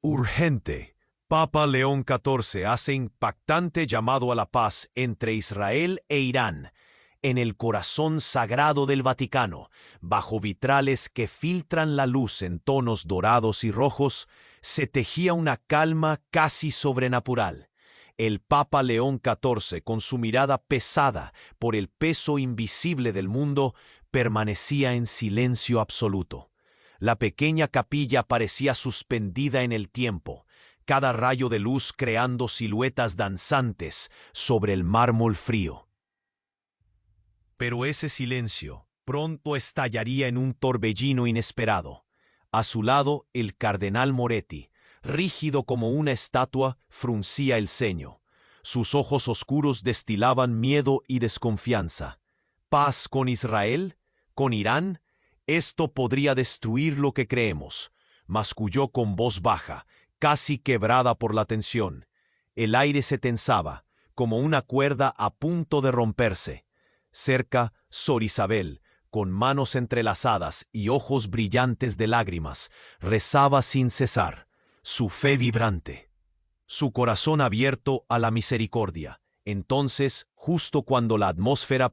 Urgente. Papa León XIV hace impactante llamado a la paz entre Israel e Irán, en el corazón sagrado del Vaticano, bajo vitrales que filtran la luz en tonos dorados y rojos, se tejía una calma casi sobrenatural. El Papa León XIV, con su mirada pesada por el peso invisible del mundo, permanecía en silencio absoluto. La pequeña capilla parecía suspendida en el tiempo, cada rayo de luz creando siluetas danzantes sobre el mármol frío. Pero ese silencio pronto estallaría en un torbellino inesperado. A su lado, el cardenal Moretti, rígido como una estatua, fruncía el ceño. Sus ojos oscuros destilaban miedo y desconfianza. ¿Paz con Israel? ¿Con Irán? Esto podría destruir lo que creemos, masculló con voz baja, casi quebrada por la tensión. El aire se tensaba, como una cuerda a punto de romperse. Cerca, Sor Isabel, con manos entrelazadas y ojos brillantes de lágrimas, rezaba sin cesar, su fe vibrante, su corazón abierto a la misericordia. Entonces, justo cuando la atmósfera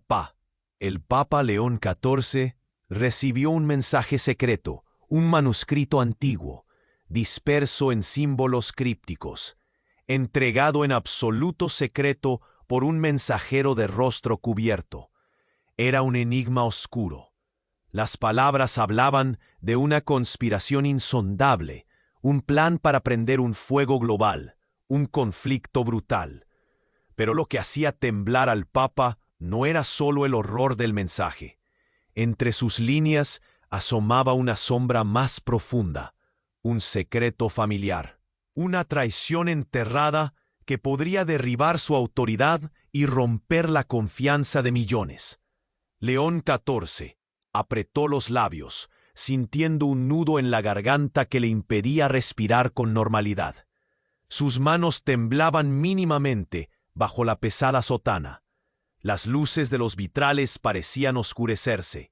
el Papa León XIV recibió un mensaje secreto, un manuscrito antiguo, disperso en símbolos crípticos, entregado en absoluto secreto por un mensajero de rostro cubierto. Era un enigma oscuro. Las palabras hablaban de una conspiración insondable, un plan para prender un fuego global, un conflicto brutal. Pero lo que hacía temblar al Papa no era solo el horror del mensaje. Entre sus líneas asomaba una sombra más profunda, un secreto familiar, una traición enterrada que podría derribar su autoridad y romper la confianza de millones. León XIV apretó los labios, sintiendo un nudo en la garganta que le impedía respirar con normalidad. Sus manos temblaban mínimamente bajo la pesada sotana. Las luces de los vitrales parecían oscurecerse.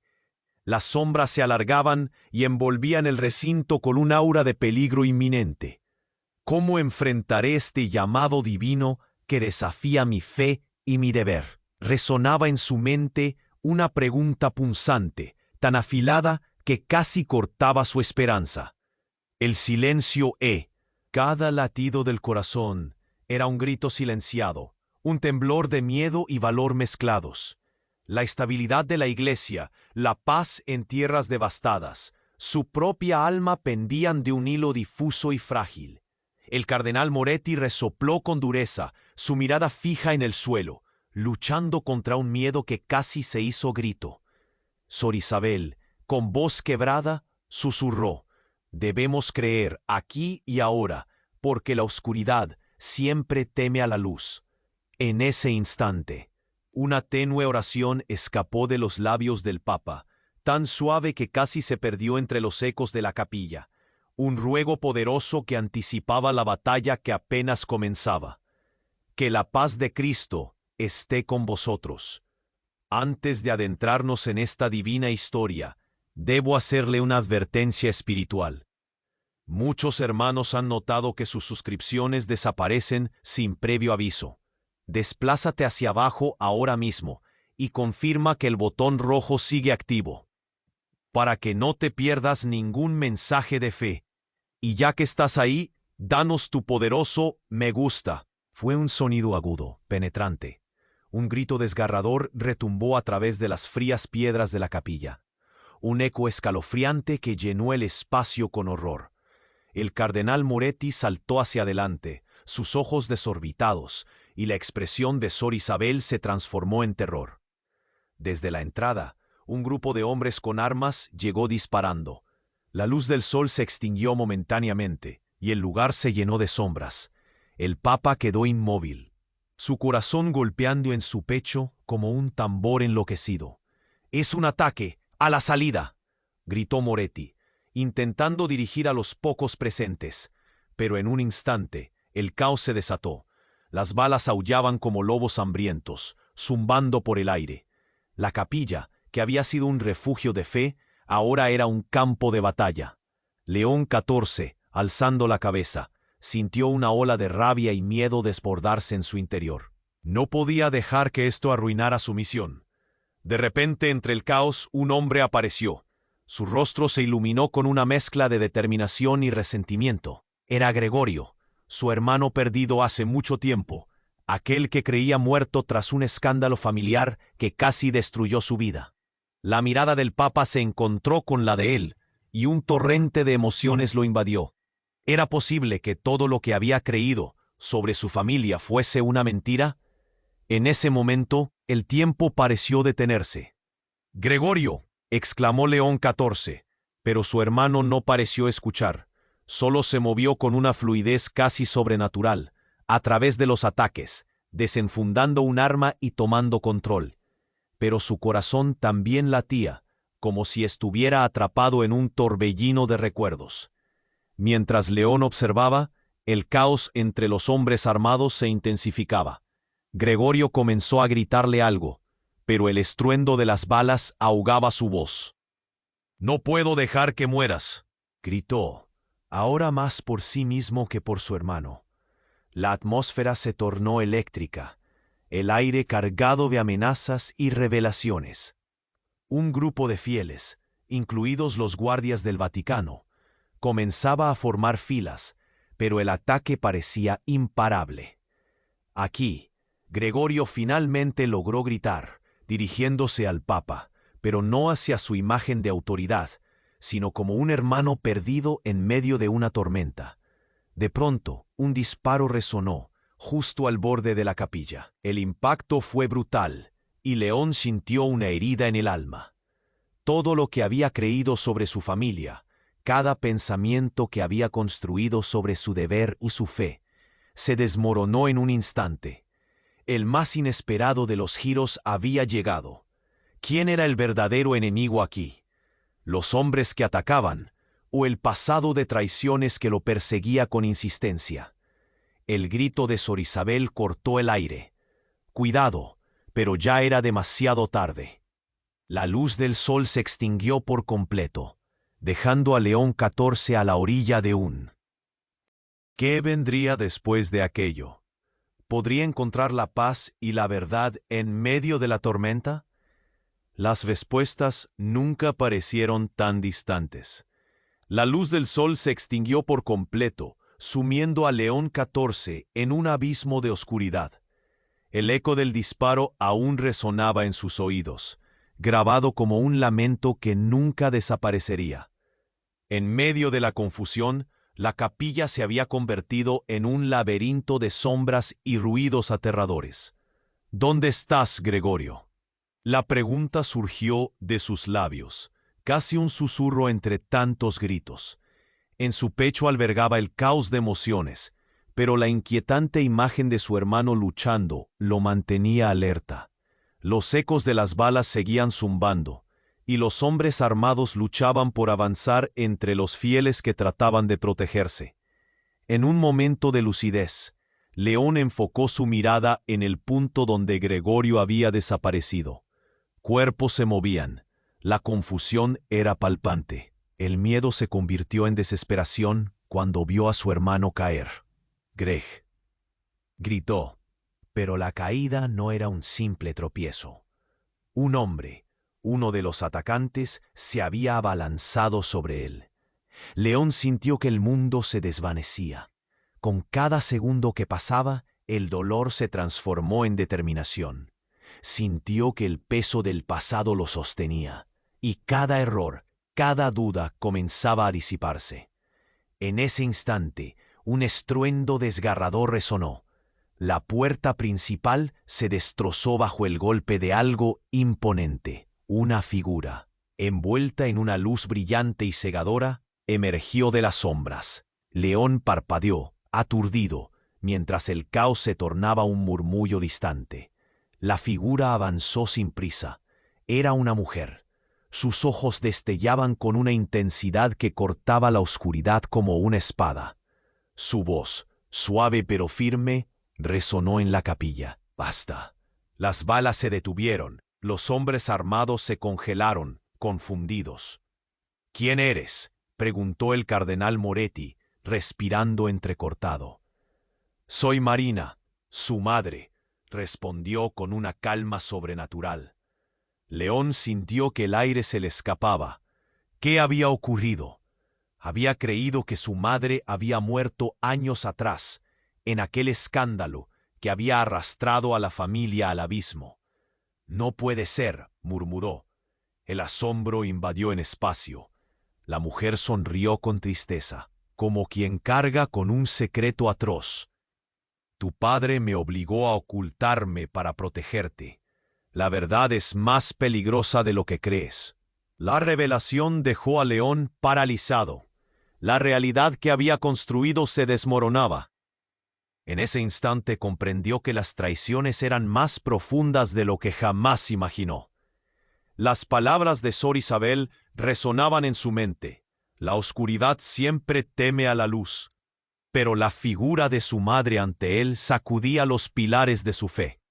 Las sombras se alargaban y envolvían el recinto con un aura de peligro inminente. ¿Cómo enfrentaré este llamado divino que desafía mi fe y mi deber? Resonaba en su mente una pregunta punzante, tan afilada que casi cortaba su esperanza. El silencio cada latido del corazón, era un grito silenciado, un temblor de miedo y valor mezclados. La estabilidad de la Iglesia, la paz en tierras devastadas, su propia alma pendían de un hilo difuso y frágil. El cardenal Moretti resopló con dureza, su mirada fija en el suelo, luchando contra un miedo que casi se hizo grito. Sor Isabel, con voz quebrada, susurró: «Debemos creer aquí y ahora, porque la oscuridad siempre teme a la luz». En ese instante, una tenue oración escapó de los labios del Papa, tan suave que casi se perdió entre los ecos de la capilla. Un ruego poderoso que anticipaba la batalla que apenas comenzaba. «Que la paz de Cristo esté con vosotros». Antes de adentrarnos en esta divina historia, debo hacerle una advertencia espiritual. Muchos hermanos han notado que sus suscripciones desaparecen sin previo aviso. Desplázate hacia abajo ahora mismo y confirma que el botón rojo sigue activo, para que no te pierdas ningún mensaje de fe. Y ya que estás ahí, danos tu poderoso me gusta. Fue un sonido agudo, penetrante. Un grito desgarrador retumbó a través de las frías piedras de la capilla. Un eco escalofriante que llenó el espacio con horror. El cardenal Moretti saltó hacia adelante, sus ojos desorbitados, y la expresión de Sor Isabel se transformó en terror. Desde la entrada, un grupo de hombres con armas llegó disparando. La luz del sol se extinguió momentáneamente, y el lugar se llenó de sombras. El Papa quedó inmóvil, su corazón golpeando en su pecho como un tambor enloquecido. «Es un ataque, a la salida», gritó Moretti, intentando dirigir a los pocos presentes. Pero en un instante, el caos se desató. Las balas aullaban como lobos hambrientos, zumbando por el aire. La capilla, que había sido un refugio de fe, ahora era un campo de batalla. León XIV, Alzando la cabeza, sintió una ola de rabia y miedo desbordarse en su interior. No podía dejar que esto arruinara su misión. De repente, entre el caos, un hombre apareció. Su rostro se iluminó con una mezcla de determinación y resentimiento. Era Gregorio, su hermano perdido hace mucho tiempo, aquel que creía muerto tras un escándalo familiar que casi destruyó su vida. La mirada del Papa se encontró con la de él, y un torrente de emociones lo invadió. ¿Era posible que todo lo que había creído sobre su familia fuese una mentira? En ese momento, el tiempo pareció detenerse. «Gregorio», exclamó León XIV, pero su hermano no pareció escuchar. Solo se movió con una fluidez casi sobrenatural, a través de los ataques, desenfundando un arma y tomando control. Pero su corazón también latía, como si estuviera atrapado en un torbellino de recuerdos. Mientras León observaba, el caos entre los hombres armados se intensificaba. Gregorio comenzó a gritarle algo, pero el estruendo de las balas ahogaba su voz. «No puedo dejar que mueras», gritó, ahora más por sí mismo que por su hermano. La atmósfera se tornó eléctrica, el aire cargado de amenazas y revelaciones. Un grupo de fieles, incluidos los guardias del Vaticano, comenzaba a formar filas, pero el ataque parecía imparable. Aquí, Gregorio finalmente logró gritar, dirigiéndose al Papa, pero no hacia su imagen de autoridad, sino como un hermano perdido en medio de una tormenta. De pronto, un disparo resonó, justo al borde de la capilla. El impacto fue brutal, y León sintió una herida en el alma. Todo lo que había creído sobre su familia, cada pensamiento que había construido sobre su deber y su fe, se desmoronó en un instante. El más inesperado de los giros había llegado. ¿Quién era el verdadero enemigo aquí? ¿Los hombres que atacaban, o el pasado de traiciones que lo perseguía con insistencia? El grito de Sor Isabel cortó el aire. «Cuidado», pero ya era demasiado tarde. La luz del sol se extinguió por completo, dejando a León XIV a la orilla de un... ¿Qué vendría después de aquello? ¿Podría encontrar la paz y la verdad en medio de la tormenta? Las respuestas nunca parecieron tan distantes. La luz del sol se extinguió por completo, sumiendo a León XIV en un abismo de oscuridad. El eco del disparo aún resonaba en sus oídos, grabado como un lamento que nunca desaparecería. En medio de la confusión, la capilla se había convertido en un laberinto de sombras y ruidos aterradores. «¿Dónde estás, Gregorio?». La pregunta surgió de sus labios, casi un susurro entre tantos gritos. En su pecho albergaba el caos de emociones, pero la inquietante imagen de su hermano luchando lo mantenía alerta. Los ecos de las balas seguían zumbando, y los hombres armados luchaban por avanzar entre los fieles que trataban de protegerse. En un momento de lucidez, León enfocó su mirada en el punto donde Gregorio había desaparecido. Cuerpos se movían, la confusión era palpante. El miedo se convirtió en desesperación cuando vio a su hermano caer. «Greg», gritó, pero la caída no era un simple tropiezo. Un hombre, uno de los atacantes, se había abalanzado sobre él. León sintió que el mundo se desvanecía. Con cada segundo que pasaba, el dolor se transformó en determinación. Sintió que el peso del pasado lo sostenía, y cada error, cada duda comenzaba a disiparse. En ese instante, un estruendo desgarrador resonó. La puerta principal se destrozó bajo el golpe de algo imponente. Una figura, envuelta en una luz brillante y cegadora, emergió de las sombras. León parpadeó, aturdido, mientras el caos se tornaba un murmullo distante. La figura avanzó sin prisa. Era una mujer. Sus ojos destellaban con una intensidad que cortaba la oscuridad como una espada. Su voz, suave pero firme, resonó en la capilla. «Basta». Las balas se detuvieron. Los hombres armados se congelaron, confundidos. «¿Quién eres?», preguntó el cardenal Moretti, respirando entrecortado. «Soy Marina, su madre», respondió con una calma sobrenatural. León sintió que el aire se le escapaba. ¿Qué había ocurrido? Había creído que su madre había muerto años atrás, en aquel escándalo que había arrastrado a la familia al abismo. «No puede ser», murmuró. El asombro invadió el espacio. La mujer sonrió con tristeza, como quien carga con un secreto atroz. «Tu padre me obligó a ocultarme para protegerte. La verdad es más peligrosa de lo que crees». La revelación dejó a León paralizado. La realidad que había construido se desmoronaba. En ese instante comprendió que las traiciones eran más profundas de lo que jamás imaginó. Las palabras de Sor Isabel resonaban en su mente. La oscuridad siempre teme a la luz. Pero la figura de su madre ante él sacudía los pilares de su fe.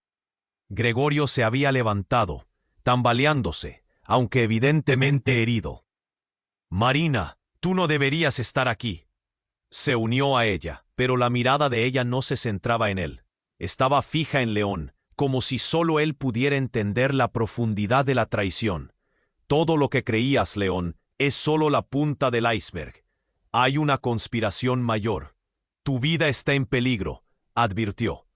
Gregorio se había levantado, tambaleándose, aunque evidentemente herido. «Marina, tú no deberías estar aquí». Se unió a ella, pero la mirada de ella no se centraba en él. Estaba fija en León, como si solo él pudiera entender la profundidad de la traición. «Todo lo que creías, León, es solo la punta del iceberg. Hay una conspiración mayor. Tu vida está en peligro», advirtió.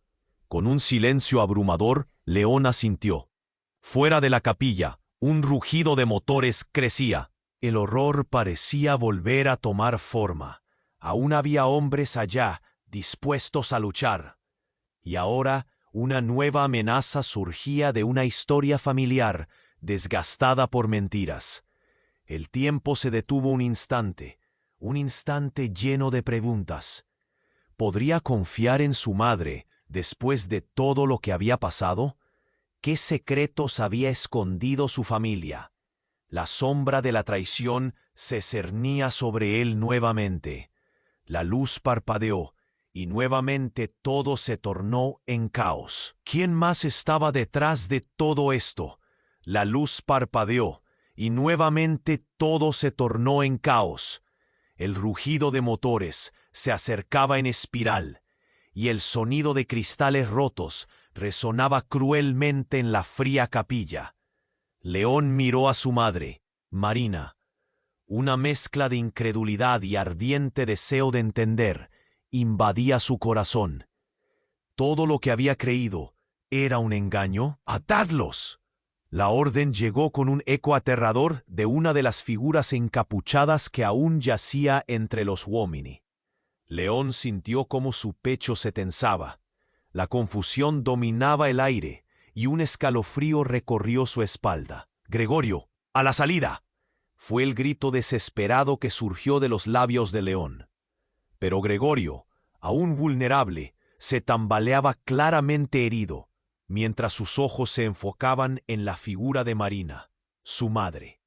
Con un silencio abrumador, León asintió. Fuera de la capilla, un rugido de motores crecía. El horror parecía volver a tomar forma. Aún había hombres allá, dispuestos a luchar. Y ahora, una nueva amenaza surgía de una historia familiar, desgastada por mentiras. El tiempo se detuvo un instante lleno de preguntas. ¿Podría confiar en su madre después de todo lo que había pasado? ¿Qué secretos había escondido su familia? La sombra de la traición se cernía sobre él nuevamente. La luz parpadeó, y nuevamente todo se tornó en caos. ¿Quién más estaba detrás de todo esto? La luz parpadeó, y nuevamente todo se tornó en caos. El rugido de motores se acercaba en espiral, y el sonido de cristales rotos resonaba cruelmente en la fría capilla. León miró a su madre, Marina. Una mezcla de incredulidad y ardiente deseo de entender invadía su corazón. Todo lo que había creído era un engaño. ¡Atadlos! La orden llegó con un eco aterrador de una de las figuras encapuchadas que aún yacía entre los uomini. León sintió cómo su pecho se tensaba. La confusión dominaba el aire y un escalofrío recorrió su espalda. «Gregorio, a la salida», fue el grito desesperado que surgió de los labios de León. Pero Gregorio, aún vulnerable, se tambaleaba claramente herido, mientras sus ojos se enfocaban en la figura de Marina, su madre.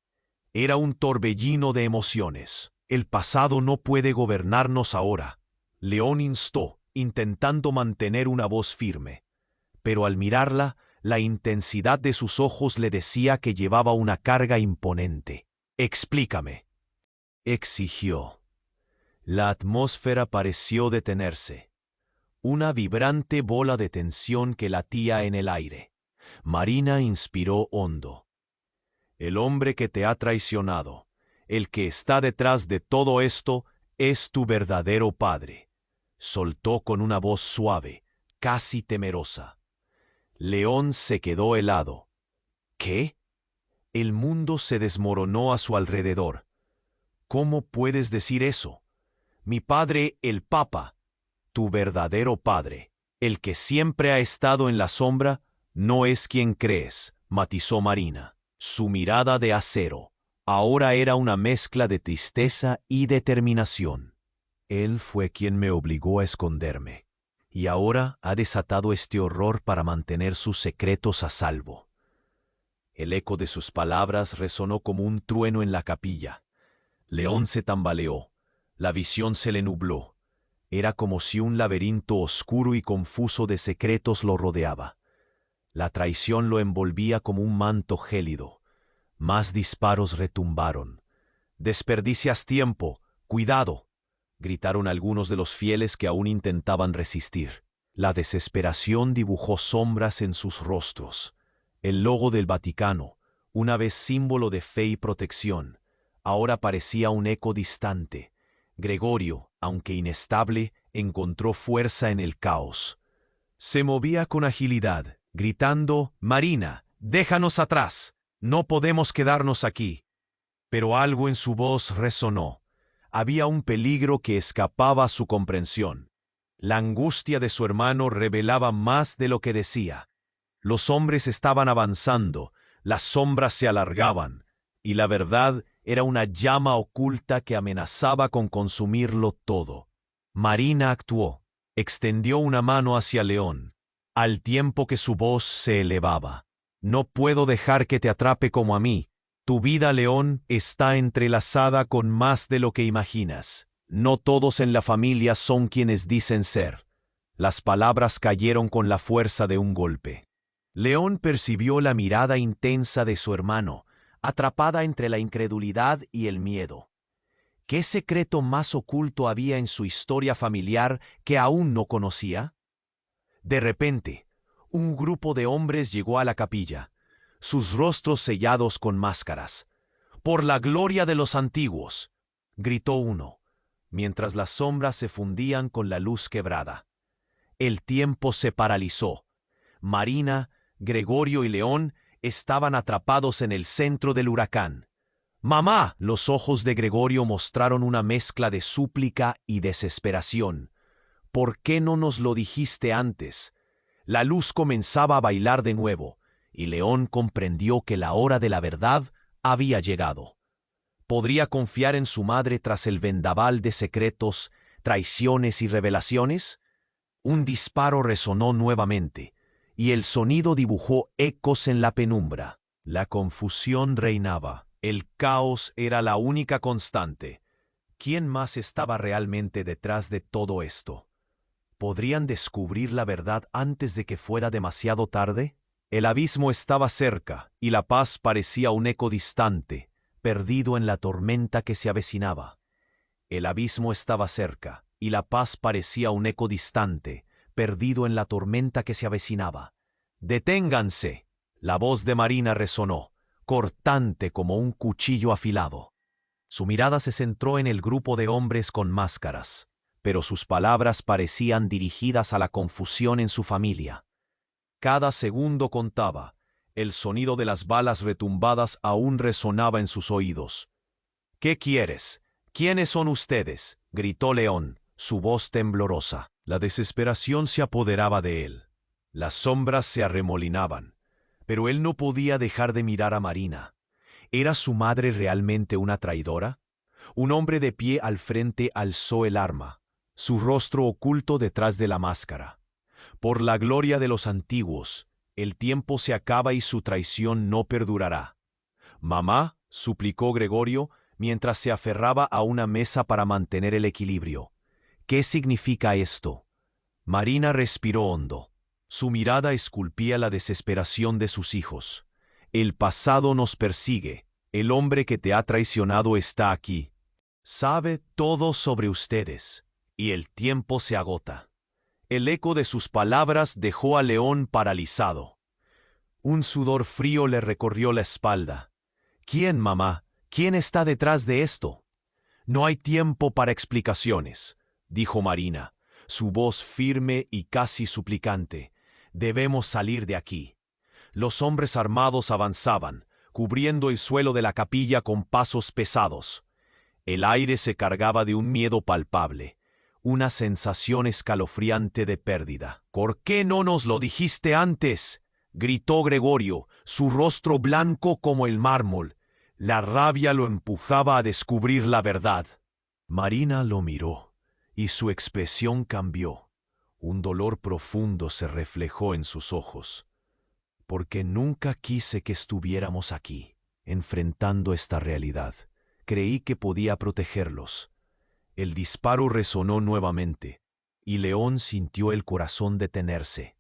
Era un torbellino de emociones. «El pasado no puede gobernarnos ahora», León instó, intentando mantener una voz firme. Pero al mirarla, la intensidad de sus ojos le decía que llevaba una carga imponente. «Explícame», exigió. La atmósfera pareció detenerse. Una vibrante bola de tensión que latía en el aire. Marina inspiró hondo. «El hombre que te ha traicionado, el que está detrás de todo esto, es tu verdadero padre», soltó con una voz suave, casi temerosa. León se quedó helado. «¿Qué?» El mundo se desmoronó a su alrededor. «¿Cómo puedes decir eso? Mi padre, el Papa, tu verdadero padre, el que siempre ha estado en la sombra, no es quien crees», matizó Marina. Su mirada de acero ahora era una mezcla de tristeza y determinación. «Él fue quien me obligó a esconderme, y ahora ha desatado este horror para mantener sus secretos a salvo». El eco de sus palabras resonó como un trueno en la capilla. León se tambaleó. La visión se le nubló. Era como si un laberinto oscuro y confuso de secretos lo rodeaba. La traición lo envolvía como un manto gélido. Más disparos retumbaron. «Desperdicias tiempo. Cuidado», gritaron algunos de los fieles que aún intentaban resistir. La desesperación dibujó sombras en sus rostros. El logo del Vaticano, una vez símbolo de fe y protección, ahora parecía un eco distante. Gregorio, aunque inestable, encontró fuerza en el caos. Se movía con agilidad, gritando: «Marina, déjanos atrás, no podemos quedarnos aquí». Pero algo en su voz resonó. Había un peligro que escapaba a su comprensión. La angustia de su hermano revelaba más de lo que decía. Los hombres estaban avanzando, las sombras se alargaban, y la verdad era una llama oculta que amenazaba con consumirlo todo. Marina actuó. Extendió una mano hacia León, al tiempo que su voz se elevaba. «No puedo dejar que te atrape como a mí. Tu vida, León, está entrelazada con más de lo que imaginas. No todos en la familia son quienes dicen ser». Las palabras cayeron con la fuerza de un golpe. León percibió la mirada intensa de su hermano, atrapada entre la incredulidad y el miedo. ¿Qué secreto más oculto había en su historia familiar que aún no conocía? De repente, un grupo de hombres llegó a la capilla, sus rostros sellados con máscaras. «Por la gloria de los antiguos», gritó uno, mientras las sombras se fundían con la luz quebrada. El tiempo se paralizó. Marina, Gregorio y León estaban atrapados en el centro del huracán. «¡Mamá!». Los ojos de Gregorio mostraron una mezcla de súplica y desesperación. «¿Por qué no nos lo dijiste antes?». La luz comenzaba a bailar de nuevo, y León comprendió que la hora de la verdad había llegado. ¿Podría confiar en su madre tras el vendaval de secretos, traiciones y revelaciones? Un disparo resonó nuevamente, y el sonido dibujó ecos en la penumbra. La confusión reinaba. El caos era la única constante. ¿Quién más estaba realmente detrás de todo esto? ¿Podrían descubrir la verdad antes de que fuera demasiado tarde? El abismo estaba cerca, y la paz parecía un eco distante, perdido en la tormenta que se avecinaba. El abismo estaba cerca, y la paz parecía un eco distante, perdido en la tormenta que se avecinaba. «¡Deténganse!». La voz de Marina resonó, cortante como un cuchillo afilado. Su mirada se centró en el grupo de hombres con máscaras, pero sus palabras parecían dirigidas a la confusión en su familia. Cada segundo contaba. El sonido de las balas retumbadas aún resonaba en sus oídos. «¿Qué quieres? ¿Quiénes son ustedes?», gritó León, su voz temblorosa. La desesperación se apoderaba de él. Las sombras se arremolinaban, pero él no podía dejar de mirar a Marina. ¿Era su madre realmente una traidora? Un hombre de pie al frente alzó el arma, su rostro oculto detrás de la máscara. «Por la gloria de los antiguos, el tiempo se acaba y su traición no perdurará». «Mamá», suplicó Gregorio, mientras se aferraba a una mesa para mantener el equilibrio. «¿Qué significa esto?». Marina respiró hondo. Su mirada esculpía la desesperación de sus hijos. «El pasado nos persigue. El hombre que te ha traicionado está aquí. Sabe todo sobre ustedes, y el tiempo se agota». El eco de sus palabras dejó a León paralizado. Un sudor frío le recorrió la espalda. «¿Quién, mamá? ¿Quién está detrás de esto?». «No hay tiempo para explicaciones», dijo Marina, su voz firme y casi suplicante. «Debemos salir de aquí». Los hombres armados avanzaban, cubriendo el suelo de la capilla con pasos pesados. El aire se cargaba de un miedo palpable, una sensación escalofriante de pérdida. «¿Por qué no nos lo dijiste antes?», gritó Gregorio, su rostro blanco como el mármol. La rabia lo empujaba a descubrir la verdad. Marina lo miró, y su expresión cambió. Un dolor profundo se reflejó en sus ojos. «Porque nunca quise que estuviéramos aquí, enfrentando esta realidad. Creí que podía protegerlos». El disparo resonó nuevamente, y León sintió el corazón detenerse.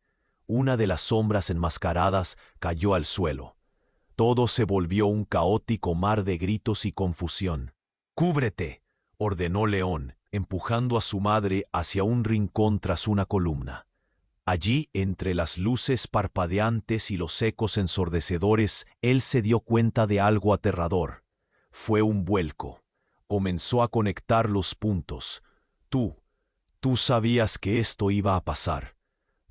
Una de las sombras enmascaradas cayó al suelo. Todo se volvió un caótico mar de gritos y confusión. «¡Cúbrete!», ordenó León, empujando a su madre hacia un rincón tras una columna. Allí, entre las luces parpadeantes y los ecos ensordecedores, él se dio cuenta de algo aterrador. Fue un vuelco. Comenzó a conectar los puntos. Tú sabías que esto iba a pasar.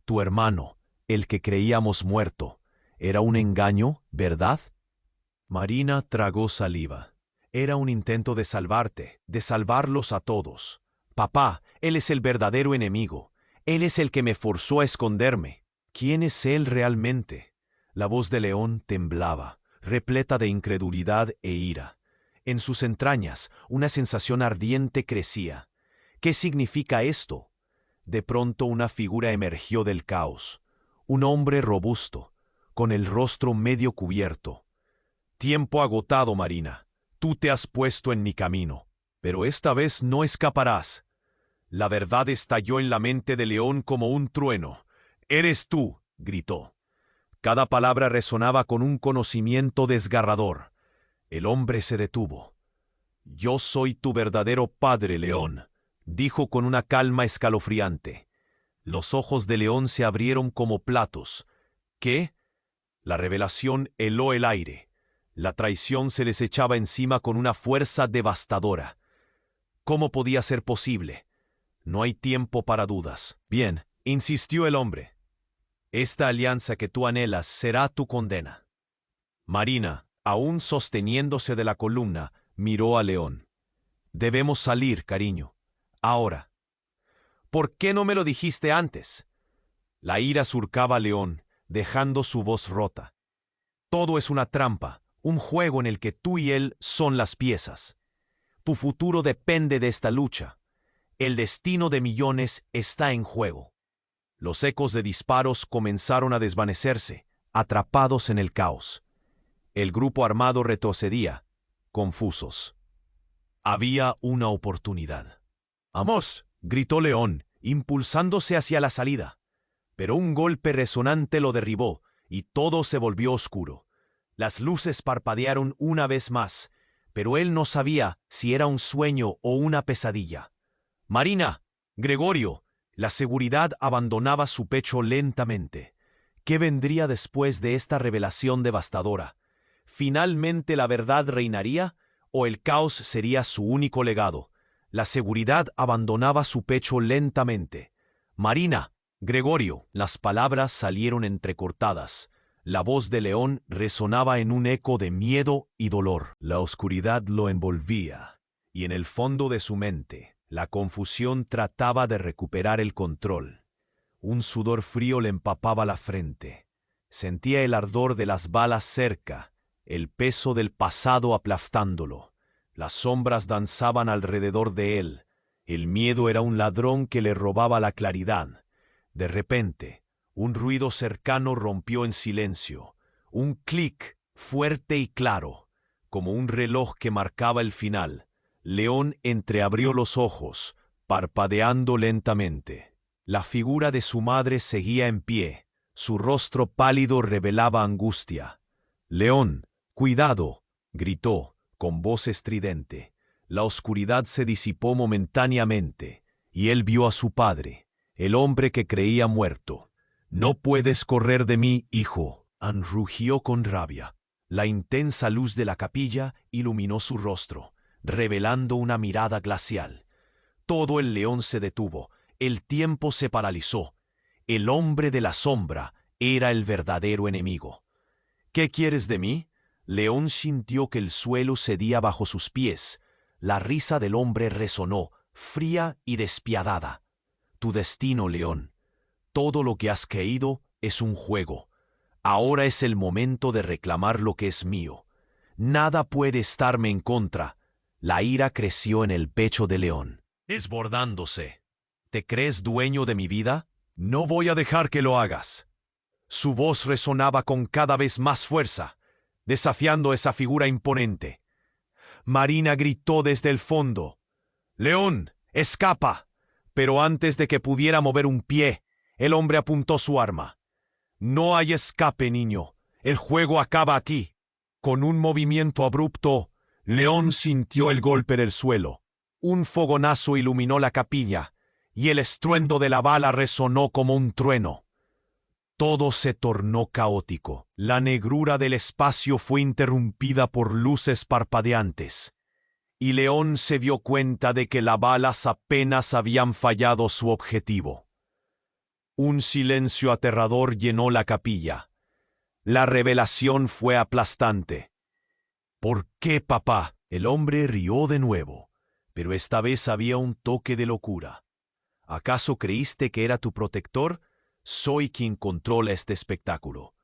Tu hermano, el que creíamos muerto, era un engaño, ¿verdad? Marina tragó saliva. Era un intento de salvarte, de salvarlos a todos. Papá, él es el verdadero enemigo. Él es el que me forzó a esconderme. ¿Quién es él realmente? La voz de León temblaba, repleta de incredulidad e ira. En sus entrañas, una sensación ardiente crecía. ¿Qué significa esto? De pronto una figura emergió del caos. Un hombre robusto, con el rostro medio cubierto. Tiempo agotado, Marina. Tú te has puesto en mi camino, pero esta vez no escaparás. La verdad estalló en la mente de León como un trueno. «¡Eres tú!», gritó. Cada palabra resonaba con un conocimiento desgarrador. El hombre se detuvo. «Yo soy tu verdadero padre, León», dijo con una calma escalofriante. Los ojos de León se abrieron como platos. ¿Qué? La revelación heló el aire. La traición se les echaba encima con una fuerza devastadora. ¿Cómo podía ser posible? No hay tiempo para dudas. Bien, insistió el hombre. Esta alianza que tú anhelas será tu condena. Marina, aún sosteniéndose de la columna, miró a León. Debemos salir, cariño. Ahora. ¿Por qué no me lo dijiste antes? La ira surcaba a León, dejando su voz rota. Todo es una trampa, un juego en el que tú y él son las piezas. Tu futuro depende de esta lucha. El destino de millones está en juego. Los ecos de disparos comenzaron a desvanecerse, atrapados en el caos. El grupo armado retrocedía, confusos. Había una oportunidad. «¡Vamos!», gritó León, impulsándose hacia la salida. Pero un golpe resonante lo derribó, y todo se volvió oscuro. Las luces parpadearon una vez más, pero él no sabía si era un sueño o una pesadilla. «Marina, Gregorio», la seguridad abandonaba su pecho lentamente. ¿Qué vendría después de esta revelación devastadora? ¿Finalmente la verdad reinaría o el caos sería su único legado? La seguridad abandonaba su pecho lentamente. «Marina, Gregorio», las palabras salieron entrecortadas. La voz de León resonaba en un eco de miedo y dolor. La oscuridad lo envolvía, y en el fondo de su mente, la confusión trataba de recuperar el control. Un sudor frío le empapaba la frente. Sentía el ardor de las balas cerca, el peso del pasado aplastándolo. Las sombras danzaban alrededor de él. El miedo era un ladrón que le robaba la claridad. De repente, un ruido cercano rompió en silencio. Un clic fuerte y claro, como un reloj que marcaba el final. León entreabrió los ojos, parpadeando lentamente. La figura de su madre seguía en pie. Su rostro pálido revelaba angustia. «León, cuidado», gritó, con voz estridente. La oscuridad se disipó momentáneamente, y él vio a su padre, el hombre que creía muerto. «No puedes correr de mí, hijo», rugió con rabia. La intensa luz de la capilla iluminó su rostro, revelando una mirada glacial. Todo el león se detuvo, el tiempo se paralizó. El hombre de la sombra era el verdadero enemigo. «¿Qué quieres de mí?». León sintió que el suelo cedía bajo sus pies. La risa del hombre resonó, fría y despiadada. «Tu destino, León. Todo lo que has creído es un juego. Ahora es el momento de reclamar lo que es mío. Nada puede estarme en contra». La ira creció en el pecho de León, desbordándose. «¿Te crees dueño de mi vida? No voy a dejar que lo hagas». Su voz resonaba con cada vez más fuerza, desafiando esa figura imponente. Marina gritó desde el fondo: «¡León, escapa!». Pero antes de que pudiera mover un pie, el hombre apuntó su arma. «No hay escape, niño. El juego acaba aquí». Con un movimiento abrupto, León sintió el golpe del suelo. Un fogonazo iluminó la capilla, y el estruendo de la bala resonó como un trueno. Todo se tornó caótico. La negrura del espacio fue interrumpida por luces parpadeantes, y León se dio cuenta de que las balas apenas habían fallado su objetivo. Un silencio aterrador llenó la capilla. La revelación fue aplastante. ¿Por qué, papá? El hombre rió de nuevo, pero esta vez había un toque de locura. ¿Acaso creíste que era tu protector? Soy quien controla este espectáculo.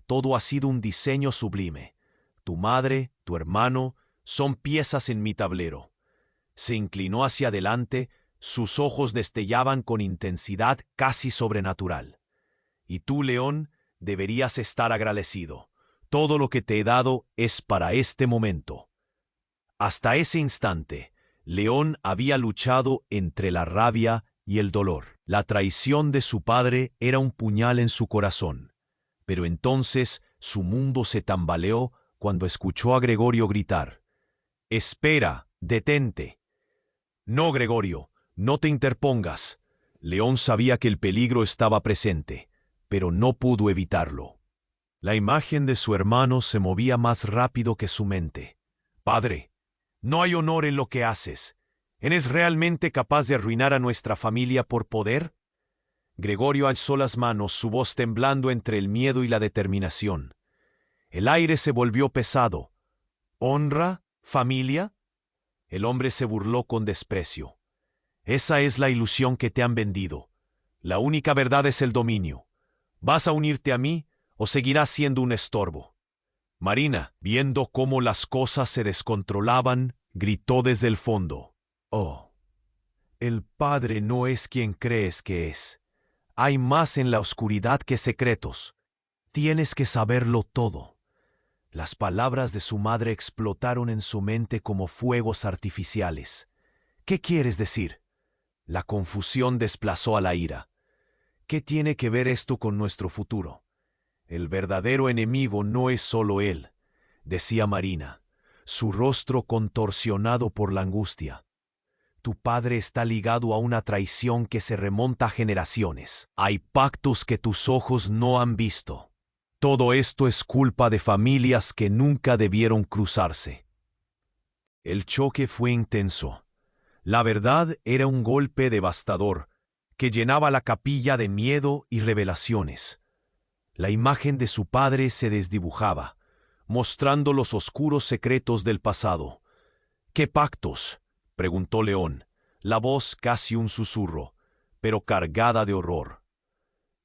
Todo ha sido un diseño sublime. Tu madre, tu hermano, son piezas en mi tablero. Se inclinó hacia adelante, sus ojos destellaban con intensidad casi sobrenatural. Y tú, León, deberías estar agradecido. Todo lo que te he dado es para este momento. Hasta ese instante, León había luchado entre la rabia y el dolor. La traición de su padre era un puñal en su corazón. Pero entonces su mundo se tambaleó cuando escuchó a Gregorio gritar: «¡Espera! ¡Detente!». «No, Gregorio, no te interpongas». León sabía que el peligro estaba presente, pero no pudo evitarlo. La imagen de su hermano se movía más rápido que su mente. «Padre, no hay honor en lo que haces. ¿Eres realmente capaz de arruinar a nuestra familia por poder?». Gregorio alzó las manos, su voz temblando entre el miedo y la determinación. El aire se volvió pesado. «¿Honra? ¿Familia?». El hombre se burló con desprecio. «Esa es la ilusión que te han vendido. La única verdad es el dominio. ¿Vas a unirte a mí o seguirás siendo un estorbo?». Marina, viendo cómo las cosas se descontrolaban, gritó desde el fondo: «Oh, el padre no es quien crees que es. Hay más en la oscuridad que secretos. Tienes que saberlo todo». Las palabras de su madre explotaron en su mente como fuegos artificiales. «¿Qué quieres decir?». La confusión desplazó a la ira. «¿Qué tiene que ver esto con nuestro futuro? El verdadero enemigo no es solo él», decía Marina, su rostro contorsionado por la angustia. «Tu padre está ligado a una traición que se remonta a generaciones. Hay pactos que tus ojos no han visto. Todo esto es culpa de familias que nunca debieron cruzarse». El choque fue intenso. La verdad era un golpe devastador que llenaba la capilla de miedo y revelaciones. La imagen de su padre se desdibujaba, mostrando los oscuros secretos del pasado. «¿Qué pactos?», preguntó León, la voz casi un susurro, pero cargada de horror.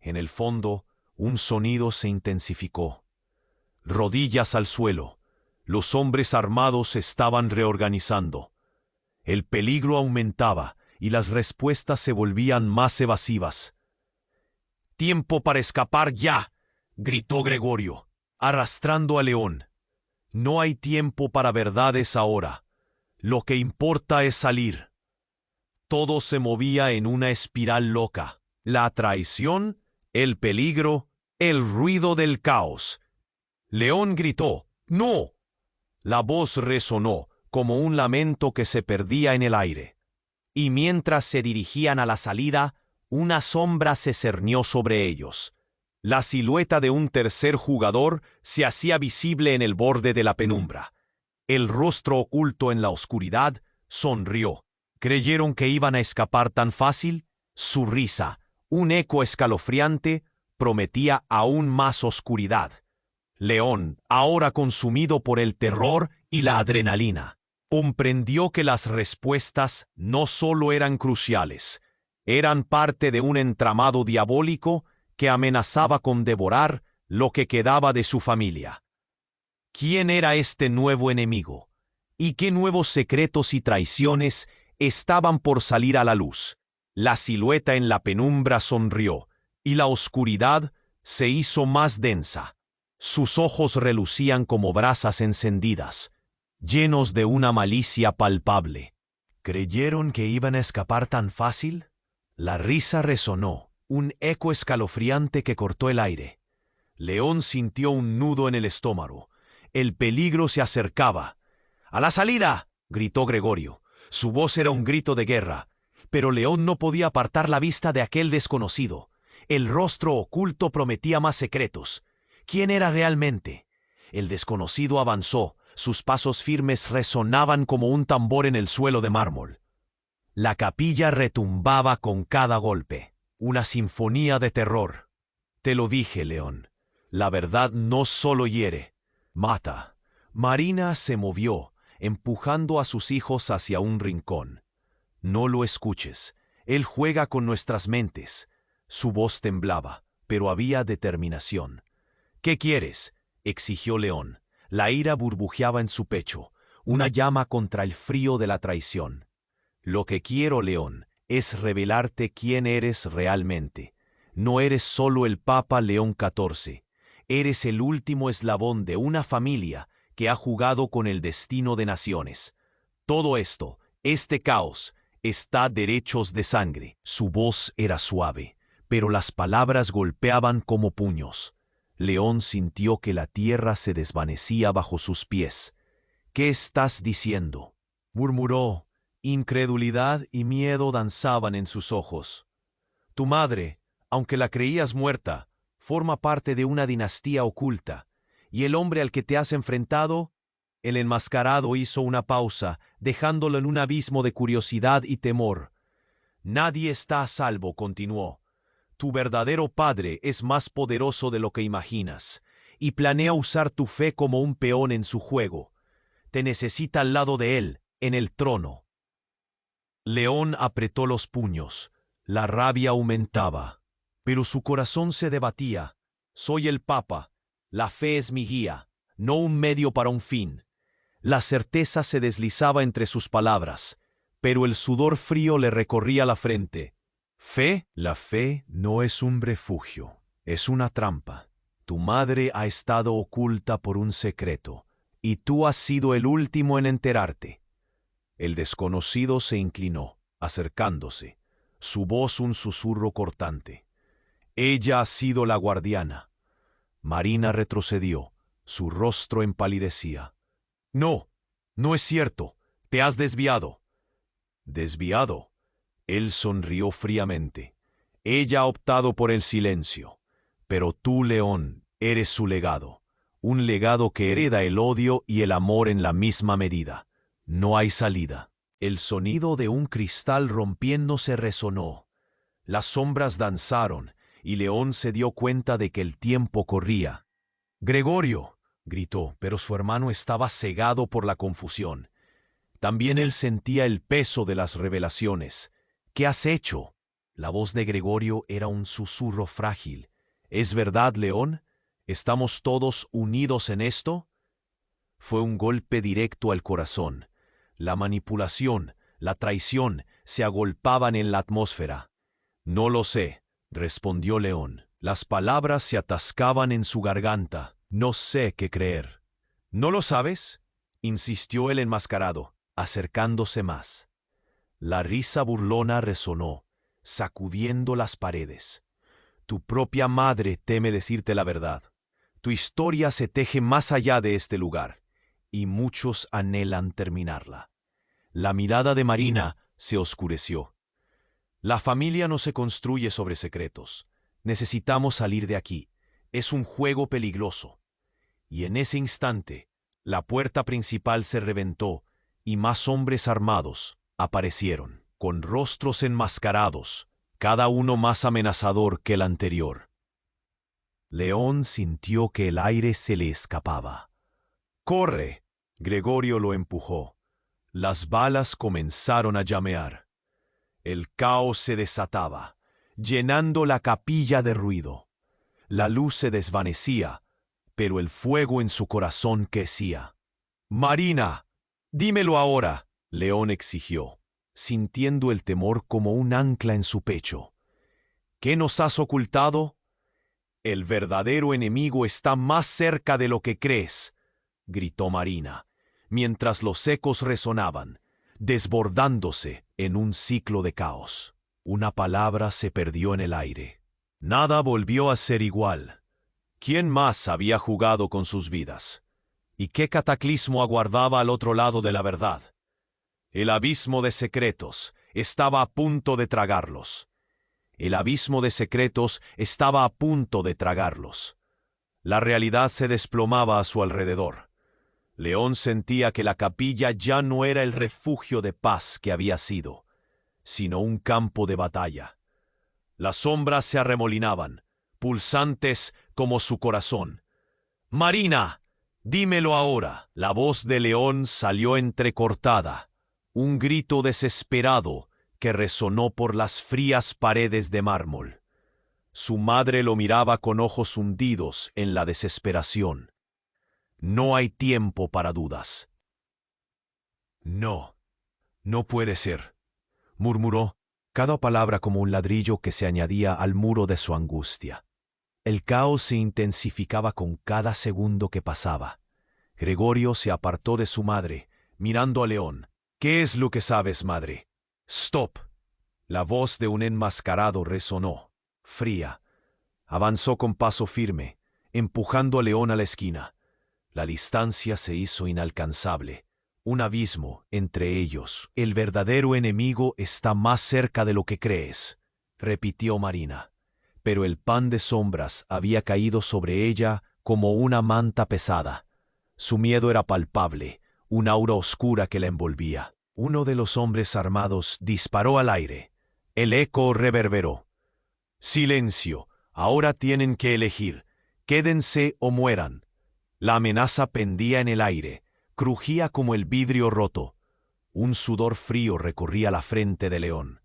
En el fondo, un sonido se intensificó. Rodillas al suelo, los hombres armados se estaban reorganizando. El peligro aumentaba y las respuestas se volvían más evasivas. «¡Tiempo para escapar ya!», gritó Gregorio, arrastrando a León. «No hay tiempo para verdades ahora. Lo que importa es salir». Todo se movía en una espiral loca. La traición, el peligro, el ruido del caos. León gritó: «¡No!». La voz resonó como un lamento que se perdía en el aire. Y mientras se dirigían a la salida, una sombra se cernió sobre ellos. La silueta de un tercer jugador se hacía visible en el borde de la penumbra. El rostro oculto en la oscuridad sonrió. ¿Creyeron que iban a escapar tan fácil? Su risa, un eco escalofriante, prometía aún más oscuridad. León, ahora consumido por el terror y la adrenalina, comprendió que las respuestas no solo eran cruciales, eran parte de un entramado diabólico que amenazaba con devorar lo que quedaba de su familia. ¿Quién era este nuevo enemigo? ¿Y qué nuevos secretos y traiciones estaban por salir a la luz? La silueta en la penumbra sonrió, y la oscuridad se hizo más densa. Sus ojos relucían como brasas encendidas, llenos de una malicia palpable. ¿Creyeron que iban a escapar tan fácil? La risa resonó, un eco escalofriante que cortó el aire. León sintió un nudo en el estómago. El peligro se acercaba. «¡A la salida!», gritó Gregorio. Su voz era un grito de guerra, pero León no podía apartar la vista de aquel desconocido. El rostro oculto prometía más secretos. ¿Quién era realmente? El desconocido avanzó, sus pasos firmes resonaban como un tambor en el suelo de mármol. La capilla retumbaba con cada golpe, una sinfonía de terror. Te lo dije, León, la verdad no solo hiere, mata. Marina se movió, empujando a sus hijos hacia un rincón. No lo escuches, él juega con nuestras mentes. Su voz temblaba, pero había determinación. ¿Qué quieres?, exigió León. La ira burbujeaba en su pecho, una llama contra el frío de la traición. Lo que quiero, León, es revelarte quién eres realmente. No eres solo el Papa León XIV, eres el último eslabón de una familia que ha jugado con el destino de naciones. Todo esto, este caos, está derechos de sangre. Su voz era suave, pero las palabras golpeaban como puños. León sintió que la tierra se desvanecía bajo sus pies. ¿Qué estás diciendo?, murmuró. Incredulidad y miedo danzaban en sus ojos. Tu madre, aunque la creías muerta, forma parte de una dinastía oculta, y el hombre al que te has enfrentado. El enmascarado hizo una pausa, dejándolo en un abismo de curiosidad y temor. Nadie está a salvo, continuó. Tu verdadero padre es más poderoso de lo que imaginas, y planea usar tu fe como un peón en su juego. Te necesita al lado de él, en el trono. León apretó los puños. La rabia aumentaba, pero su corazón se debatía. Soy el Papa. La fe es mi guía, no un medio para un fin. La certeza se deslizaba entre sus palabras, pero el sudor frío le recorría la frente. ¿Fe? La fe no es un refugio, es una trampa. Tu madre ha estado oculta por un secreto, y tú has sido el último en enterarte. El desconocido se inclinó, acercándose, su voz un susurro cortante. Ella ha sido la guardiana. Marina retrocedió, su rostro empalidecía. No, no es cierto, te has desviado. ¿Desviado? Él sonrió fríamente. Ella ha optado por el silencio, pero tú, León, eres su legado, un legado que hereda el odio y el amor en la misma medida. No hay salida. El sonido de un cristal rompiéndose resonó. Las sombras danzaron, y León se dio cuenta de que el tiempo corría. «Gregorio», gritó, pero su hermano estaba cegado por la confusión. También él sentía el peso de las revelaciones. «¿Qué has hecho?». La voz de Gregorio era un susurro frágil. «¿Es verdad, León? ¿Estamos todos unidos en esto?». Fue un golpe directo al corazón. La manipulación, la traición, se agolpaban en la atmósfera. «No lo sé», respondió León. Las palabras se atascaban en su garganta. «No sé qué creer». «¿No lo sabes?», insistió el enmascarado, acercándose más. La risa burlona resonó, sacudiendo las paredes. «Tu propia madre teme decirte la verdad. Tu historia se teje más allá de este lugar, y muchos anhelan terminarla». La mirada de Marina se oscureció. «La familia no se construye sobre secretos. Necesitamos salir de aquí. Es un juego peligroso». Y en ese instante, la puerta principal se reventó y más hombres armados aparecieron, con rostros enmascarados, cada uno más amenazador que el anterior. León sintió que el aire se le escapaba. «¡Corre!», Gregorio lo empujó. Las balas comenzaron a llamear. El caos se desataba, llenando la capilla de ruido. La luz se desvanecía, pero el fuego en su corazón crecía. «Marina, dímelo ahora», León exigió, sintiendo el temor como un ancla en su pecho. «¿Qué nos has ocultado?». «El verdadero enemigo está más cerca de lo que crees», gritó Marina, mientras los ecos resonaban, desbordándose en un ciclo de caos. Una palabra se perdió en el aire. Nada volvió a ser igual. ¿Quién más había jugado con sus vidas? ¿Y qué cataclismo aguardaba al otro lado de la verdad? El abismo de secretos estaba a punto de tragarlos. El abismo de secretos estaba a punto de tragarlos. La realidad se desplomaba a su alrededor. León sentía que la capilla ya no era el refugio de paz que había sido, sino un campo de batalla. Las sombras se arremolinaban, pulsantes como su corazón. «Marina, dímelo ahora». La voz de León salió entrecortada, un grito desesperado que resonó por las frías paredes de mármol. Su madre lo miraba con ojos hundidos en la desesperación. «No hay tiempo para dudas». «No, no puede ser», murmuró, cada palabra como un ladrillo que se añadía al muro de su angustia. El caos se intensificaba con cada segundo que pasaba. Gregorio se apartó de su madre, mirando a León. «¿Qué es lo que sabes, madre?» «Stop». La voz de un enmascarado resonó, fría. Avanzó con paso firme, empujando a León a la esquina. La distancia se hizo inalcanzable, un abismo entre ellos. «El verdadero enemigo está más cerca de lo que crees», repitió Marina. Pero el pan de sombras había caído sobre ella como una manta pesada. Su miedo era palpable, un aura oscura que la envolvía. Uno de los hombres armados disparó al aire. El eco reverberó. «Silencio, ahora tienen que elegir. Quédense o mueran». La amenaza pendía en el aire, crujía como el vidrio roto. Un sudor frío recorría la frente de León.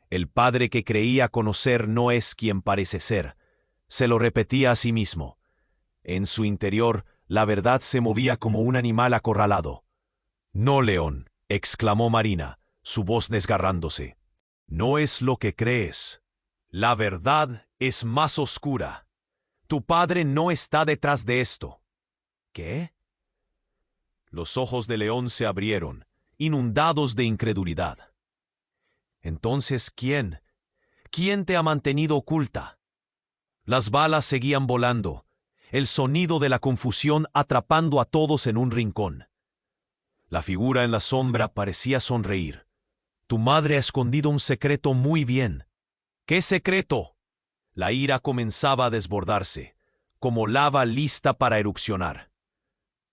El padre que creía conocer no es quien parece ser. Se lo repetía a sí mismo. En su interior, la verdad se movía como un animal acorralado. «No, León», exclamó Marina, su voz desgarrándose. «No es lo que crees. La verdad es más oscura. Tu padre no está detrás de esto». «¿Qué?». Los ojos de León se abrieron, inundados de incredulidad. «Entonces, ¿quién? ¿Quién te ha mantenido oculta?». Las balas seguían volando, el sonido de la confusión atrapando a todos en un rincón. La figura en la sombra parecía sonreír. «Tu madre ha escondido un secreto muy bien». «¿Qué secreto?». La ira comenzaba a desbordarse, como lava lista para erupcionar.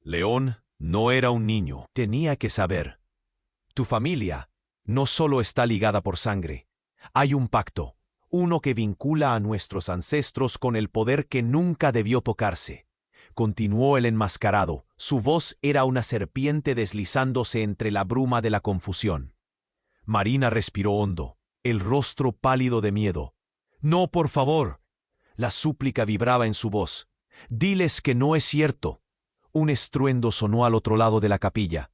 León no era un niño. Tenía que saber. Tu familia no solo está ligada por sangre. Hay un pacto, uno que vincula a nuestros ancestros con el poder que nunca debió tocarse. Continuó el enmascarado. Su voz era una serpiente deslizándose entre la bruma de la confusión. Marina respiró hondo, el rostro pálido de miedo. «No, por favor». La súplica vibraba en su voz. «Diles que no es cierto». Un estruendo sonó al otro lado de la capilla.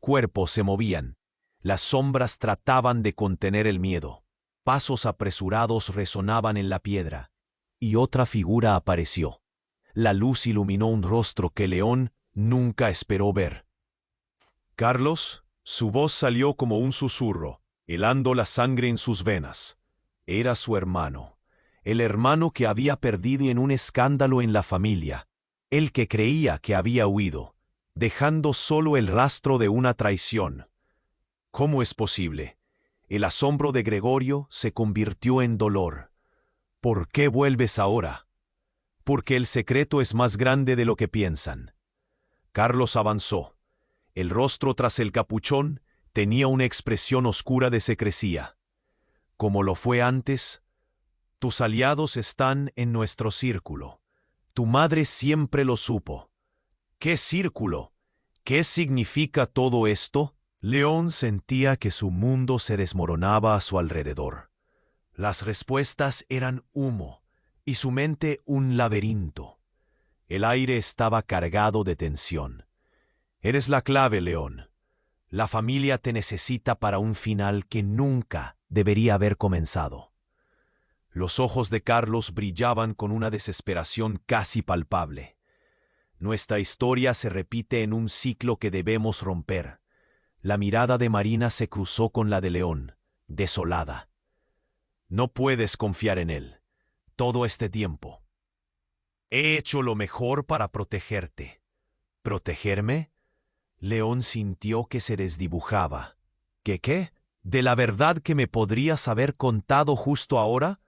Cuerpos se movían. Las sombras trataban de contener el miedo. Pasos apresurados resonaban en la piedra. Y otra figura apareció. La luz iluminó un rostro que León nunca esperó ver. «Carlos», su voz salió como un susurro, helando la sangre en sus venas. Era su hermano, el hermano que había perdido en un escándalo en la familia. El que creía que había huido, dejando solo el rastro de una traición. ¿Cómo es posible? El asombro de Gregorio se convirtió en dolor. ¿Por qué vuelves ahora? Porque el secreto es más grande de lo que piensan. Carlos avanzó. El rostro tras el capuchón tenía una expresión oscura de secrecía. Como lo fue antes, tus aliados están en nuestro círculo. Tu madre siempre lo supo. ¿Qué círculo? ¿Qué significa todo esto? León sentía que su mundo se desmoronaba a su alrededor. Las respuestas eran humo, y su mente un laberinto. El aire estaba cargado de tensión. Eres la clave, León. La familia te necesita para un final que nunca debería haber comenzado. Los ojos de Carlos brillaban con una desesperación casi palpable. Nuestra historia se repite en un ciclo que debemos romper. La mirada de Marina se cruzó con la de León, desolada. No puedes confiar en él. Todo este tiempo. He hecho lo mejor para protegerte. ¿Protegerme? León sintió que se desdibujaba. ¿Qué? ¿De la verdad que me podrías haber contado justo ahora?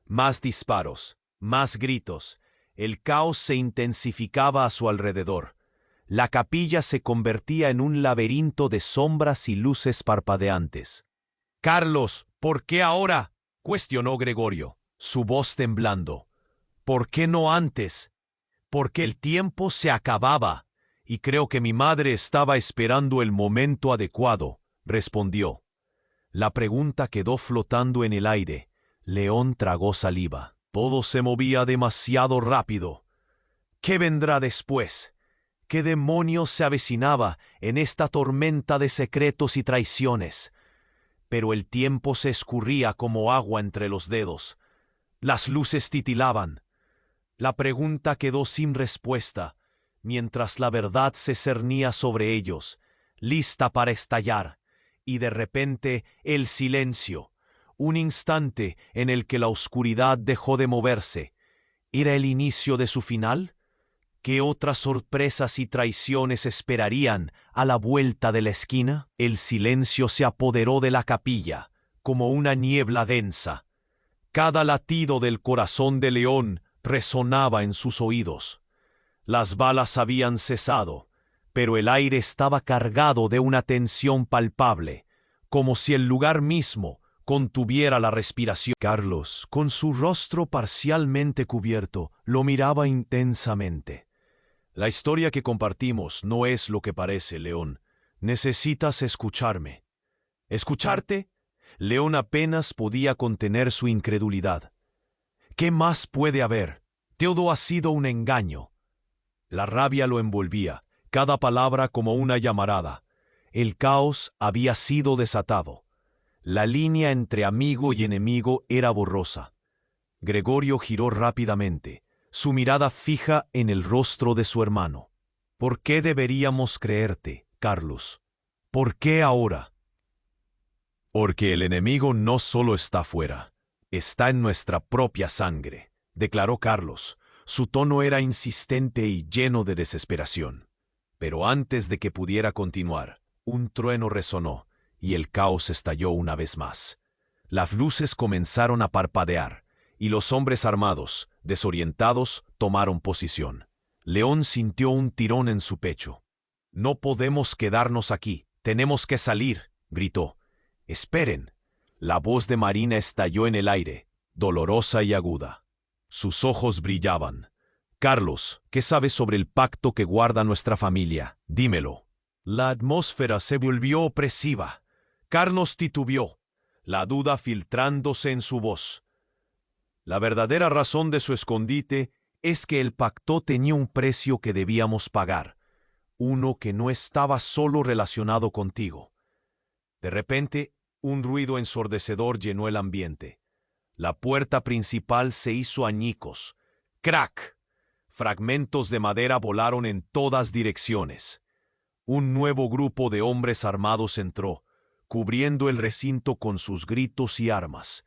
Más disparos, más gritos. El caos se intensificaba a su alrededor. La capilla se convertía en un laberinto de sombras y luces parpadeantes. «Carlos, ¿por qué ahora?», cuestionó Gregorio, su voz temblando. «¿Por qué no antes?». «Porque el tiempo se acababa, y creo que mi madre estaba esperando el momento adecuado», respondió. La pregunta quedó flotando en el aire. León tragó saliva. Todo se movía demasiado rápido. ¿Qué vendrá después? ¿Qué demonios se avecinaba en esta tormenta de secretos y traiciones? Pero el tiempo se escurría como agua entre los dedos. Las luces titilaban. La pregunta quedó sin respuesta, mientras la verdad se cernía sobre ellos, lista para estallar, y de repente el silencio, un instante en el que la oscuridad dejó de moverse. ¿Era el inicio de su final? ¿Qué otras sorpresas y traiciones esperarían a la vuelta de la esquina? El silencio se apoderó de la capilla, como una niebla densa. Cada latido del corazón de León resonaba en sus oídos. Las balas habían cesado, pero el aire estaba cargado de una tensión palpable, como si el lugar mismo contuviera la respiración. Carlos, con su rostro parcialmente cubierto, lo miraba intensamente. «La historia que compartimos no es lo que parece, León. Necesitas escucharme». «¿Escucharte?». León apenas podía contener su incredulidad. «¿Qué más puede haber? Todo ha sido un engaño». La rabia lo envolvía, cada palabra como una llamarada. El caos había sido desatado. La línea entre amigo y enemigo era borrosa. Gregorio giró rápidamente, su mirada fija en el rostro de su hermano. «¿Por qué deberíamos creerte, Carlos? ¿Por qué ahora?». «Porque el enemigo no solo está fuera, está en nuestra propia sangre», declaró Carlos. Su tono era insistente y lleno de desesperación. Pero antes de que pudiera continuar, un trueno resonó y el caos estalló una vez más. Las luces comenzaron a parpadear y los hombres armados, desorientados, tomaron posición. León sintió un tirón en su pecho. «No podemos quedarnos aquí, tenemos que salir», gritó. «Esperen». La voz de Marina estalló en el aire, dolorosa y aguda. Sus ojos brillaban. «Carlos, ¿qué sabes sobre el pacto que guarda nuestra familia? Dímelo». La atmósfera se volvió opresiva. Carlos titubeó, la duda filtrándose en su voz. «La verdadera razón de su escondite es que el pacto tenía un precio que debíamos pagar, uno que no estaba solo relacionado contigo». De repente, un ruido ensordecedor llenó el ambiente. La puerta principal se hizo añicos. ¡Crack! Fragmentos de madera volaron en todas direcciones. Un nuevo grupo de hombres armados entró, cubriendo el recinto con sus gritos y armas.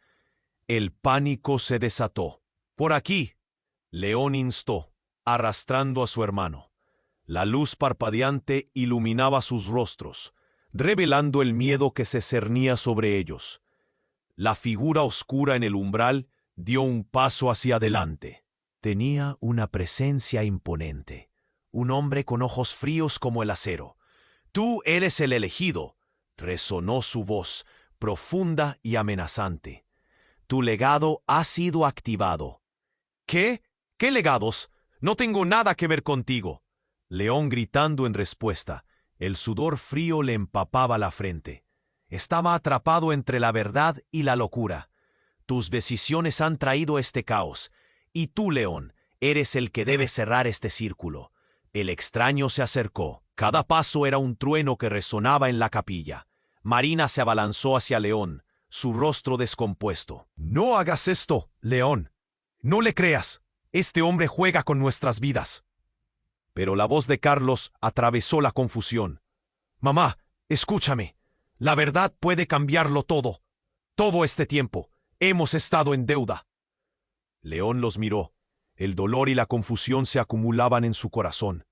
El pánico se desató. «Por aquí», León instó, arrastrando a su hermano. La luz parpadeante iluminaba sus rostros, revelando el miedo que se cernía sobre ellos. La figura oscura en el umbral dio un paso hacia adelante. Tenía una presencia imponente, un hombre con ojos fríos como el acero. «Tú eres el elegido», resonó su voz, profunda y amenazante. «Tu legado ha sido activado». «¿Qué? ¿Qué legados? No tengo nada que ver contigo». León gritando en respuesta. El sudor frío le empapaba la frente. Estaba atrapado entre la verdad y la locura. Tus decisiones han traído este caos, y tú, León, eres el que debe cerrar este círculo. El extraño se acercó. Cada paso era un trueno que resonaba en la capilla. Marina se abalanzó hacia León, su rostro descompuesto. «No hagas esto, León. No le creas. Este hombre juega con nuestras vidas». Pero la voz de Carlos atravesó la confusión. «Mamá, escúchame. La verdad puede cambiarlo todo. Todo este tiempo hemos estado en deuda». León los miró. El dolor y la confusión se acumulaban en su corazón.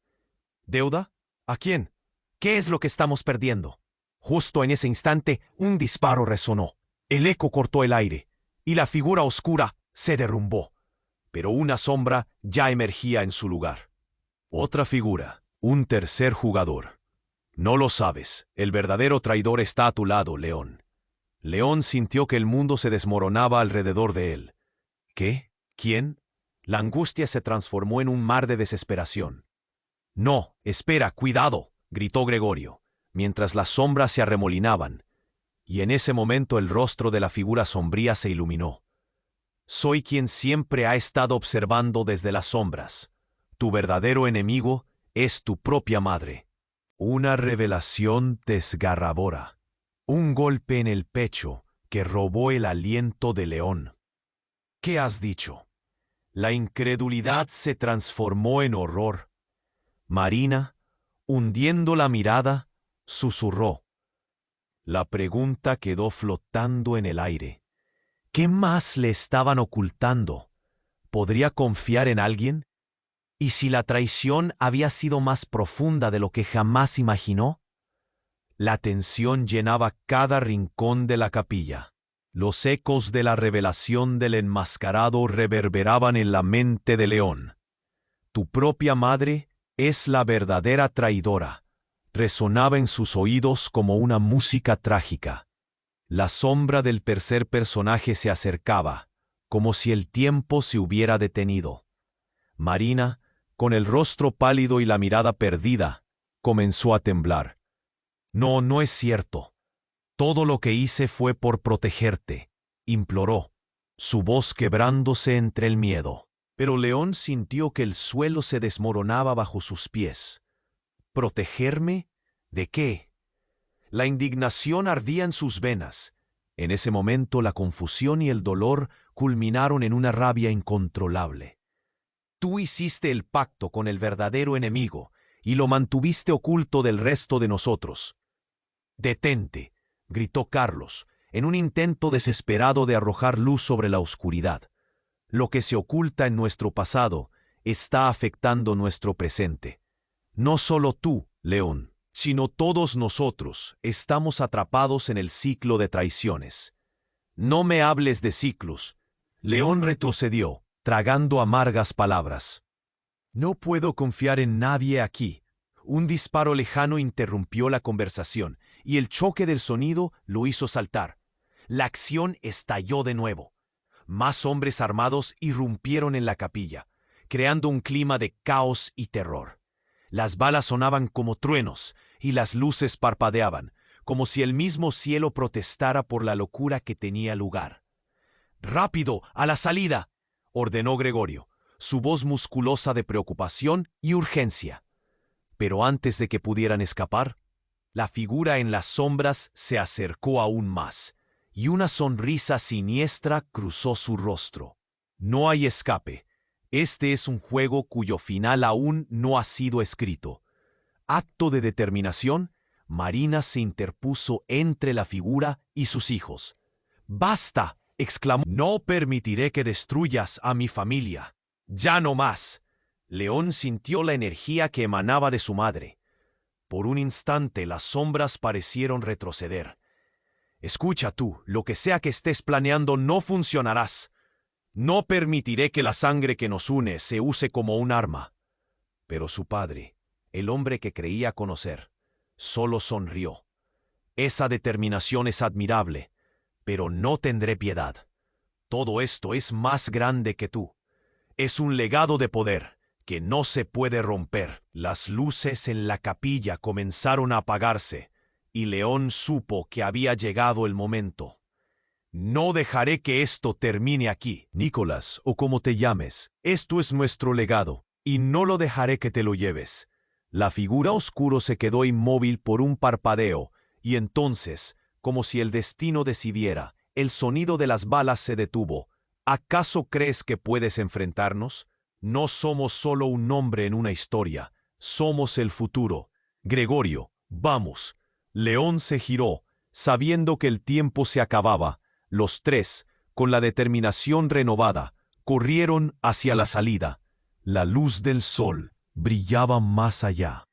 «¿Deuda? ¿A quién? ¿Qué es lo que estamos perdiendo?». Justo en ese instante, un disparo resonó. El eco cortó el aire, y la figura oscura se derrumbó. Pero una sombra ya emergía en su lugar. Otra figura, un tercer jugador. No lo sabes, el verdadero traidor está a tu lado, León. León sintió que el mundo se desmoronaba alrededor de él. ¿Qué? ¿Quién? La angustia se transformó en un mar de desesperación. No, espera, cuidado, gritó Gregorio, mientras las sombras se arremolinaban, y en ese momento el rostro de la figura sombría se iluminó. Soy quien siempre ha estado observando desde las sombras. Tu verdadero enemigo es tu propia madre. Una revelación desgarradora. Un golpe en el pecho que robó el aliento de León. ¿Qué has dicho? La incredulidad se transformó en horror. Marina, hundiendo la mirada, susurró. La pregunta quedó flotando en el aire. ¿Qué más le estaban ocultando? ¿Podría confiar en alguien? ¿Y si la traición había sido más profunda de lo que jamás imaginó? La tensión llenaba cada rincón de la capilla. Los ecos de la revelación del enmascarado reverberaban en la mente de León. Tu propia madre es la verdadera traidora. Resonaba en sus oídos como una música trágica. La sombra del tercer personaje se acercaba, como si el tiempo se hubiera detenido. Marina, con el rostro pálido y la mirada perdida, comenzó a temblar. No, no es cierto. Todo lo que hice fue por protegerte, imploró, su voz quebrándose entre el miedo. Pero León sintió que el suelo se desmoronaba bajo sus pies. ¿Protegerme? ¿De qué? La indignación ardía en sus venas. En ese momento la confusión y el dolor culminaron en una rabia incontrolable. Tú hiciste el pacto con el verdadero enemigo y lo mantuviste oculto del resto de nosotros. «Detente», gritó Carlos, en un intento desesperado de arrojar luz sobre la oscuridad. Lo que se oculta en nuestro pasado está afectando nuestro presente. No solo tú, León, sino todos nosotros estamos atrapados en el ciclo de traiciones. No me hables de ciclos. León retrocedió, tragando amargas palabras. No puedo confiar en nadie aquí. Un disparo lejano interrumpió la conversación, y el choque del sonido lo hizo saltar. La acción estalló de nuevo. Más hombres armados irrumpieron en la capilla, creando un clima de caos y terror. Las balas sonaban como truenos, y las luces parpadeaban, como si el mismo cielo protestara por la locura que tenía lugar. «¡Rápido, a la salida!», ordenó Gregorio, su voz musculosa de preocupación y urgencia. Pero antes de que pudieran escapar, la figura en las sombras se acercó aún más, y una sonrisa siniestra cruzó su rostro. No hay escape. Este es un juego cuyo final aún no ha sido escrito. Acto de determinación, Marina se interpuso entre la figura y sus hijos. «¡Basta!», exclamó. «No permitiré que destruyas a mi familia. ¡Ya no más!». León sintió la energía que emanaba de su madre. Por un instante las sombras parecieron retroceder. «Escucha tú, lo que sea que estés planeando no funcionarás. No permitiré que la sangre que nos une se use como un arma». Pero su padre, el hombre que creía conocer, solo sonrió. «Esa determinación es admirable, pero no tendré piedad. Todo esto es más grande que tú. Es un legado de poder que no se puede romper». Las luces en la capilla comenzaron a apagarse, y León supo que había llegado el momento. «No dejaré que esto termine aquí, Nicolás, o como te llames. Esto es nuestro legado, y no lo dejaré que te lo lleves». La figura oscura se quedó inmóvil por un parpadeo, y entonces, como si el destino decidiera, el sonido de las balas se detuvo. «¿Acaso crees que puedes enfrentarnos? No somos solo un nombre en una historia. Somos el futuro. Gregorio, vamos». León se giró, sabiendo que el tiempo se acababa. Los tres, con la determinación renovada, corrieron hacia la salida. La luz del sol brillaba más allá.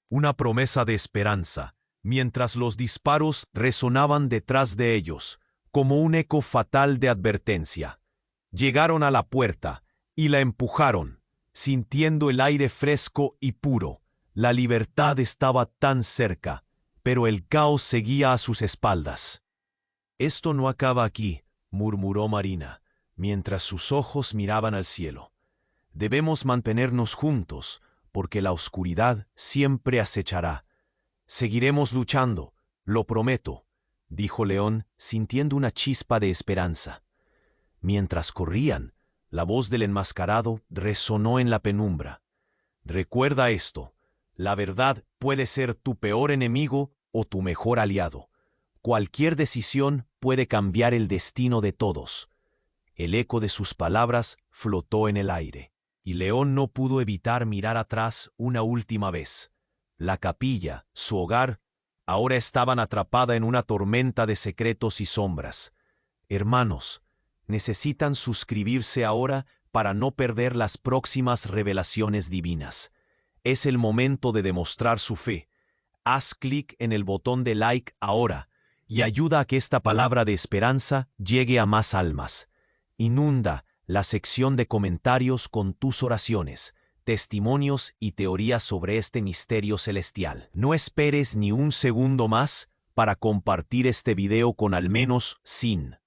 Una promesa de esperanza, mientras los disparos resonaban detrás de ellos, como un eco fatal de advertencia. Llegaron a la puerta y la empujaron, sintiendo el aire fresco y puro. La libertad estaba tan cerca, pero el caos seguía a sus espaldas. «Esto no acaba aquí», murmuró Marina, mientras sus ojos miraban al cielo. «Debemos mantenernos juntos, porque la oscuridad siempre acechará. Seguiremos luchando, lo prometo», dijo León, sintiendo una chispa de esperanza. Mientras corrían, la voz del enmascarado resonó en la penumbra. «Recuerda esto, la verdad puede ser tu peor enemigo o tu mejor aliado. Cualquier decisión puede cambiar el destino de todos». El eco de sus palabras flotó en el aire, y León no pudo evitar mirar atrás una última vez. La capilla, su hogar, ahora estaban atrapada en una tormenta de secretos y sombras. Hermanos, necesitan suscribirse ahora para no perder las próximas revelaciones divinas. Es el momento de demostrar su fe. Haz clic en el botón de like ahora y ayuda a que esta palabra de esperanza llegue a más almas. Inunda la sección de comentarios con tus oraciones, testimonios y teorías sobre este misterio celestial. No esperes ni un segundo más para compartir este video con al menos 100